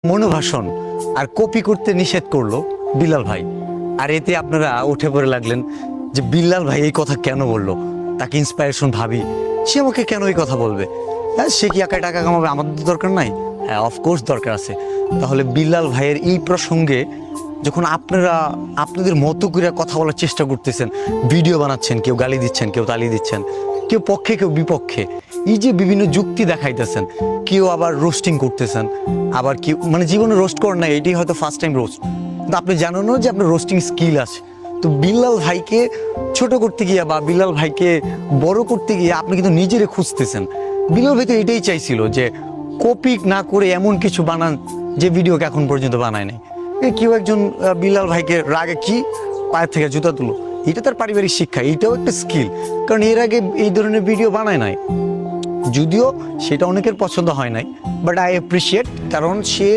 মনোভাষণ আর copy করতে নিষেধ করলো বিল্লাল ভাই। আর এতে আপনারা উঠে পড়ে লাগলেন যে বিল্লাল ভাই এই কথা কেন বললো, তাকে ইন্সপায়ারেশন ভাবি, সে আমাকে কেন এই কথা বলবে? হ্যাঁ, সে কি একাই টাকা কামাবে, আমাদের তো দরকার নাই? হ্যাঁ, অফকোর্স দরকার আছে। তাহলে বিল্লাল ভাইয়ের এই প্রসঙ্গে যখন আপনারা আপনাদের মতো করে কথা বলার চেষ্টা করতেছেন, ভিডিও বানাচ্ছেন, কেউ গালি দিচ্ছেন, কেউ তালি দিচ্ছেন, কেউ পক্ষে কেউ বিপক্ষে, এই যে বিভিন্ন যুক্তি দেখাইতেছেন, কেউ আবার রোস্টিং করতেছেন, আবার কেউ মানে জীবনে রোস্ট করেন না, এটি হয়তো ফার্স্ট টাইম রোস্ট, কিন্তু আপনি জানেনও যে আপনার রোস্টিং স্কিল আছে। তো বিল্লাল ভাইকে ছোট করতে গিয়ে বা বিল্লাল ভাইকে বড় করতে গিয়ে আপনি কিন্তু নিজেরে খুঁজতেছেন। বিল্লাল ভাই তো এটাই চাইছিল যে কপি না করে এমন কিছু বানান যে ভিডিওকে এখন পর্যন্ত বানায় নাই। কেউ একজন বিল্লাল ভাইকে রাগে কি পায়ের থেকে জুতা তুলো, এটা তার পারিবারিক শিক্ষা, এটাও একটা স্কিল, কারণ এর আগে এই ধরনের ভিডিও বানায় নাই। যদিও সেটা অনেকের পছন্দ হয় নাই, বাট আই অ্যাপ্রিসিয়েট, কারণ সে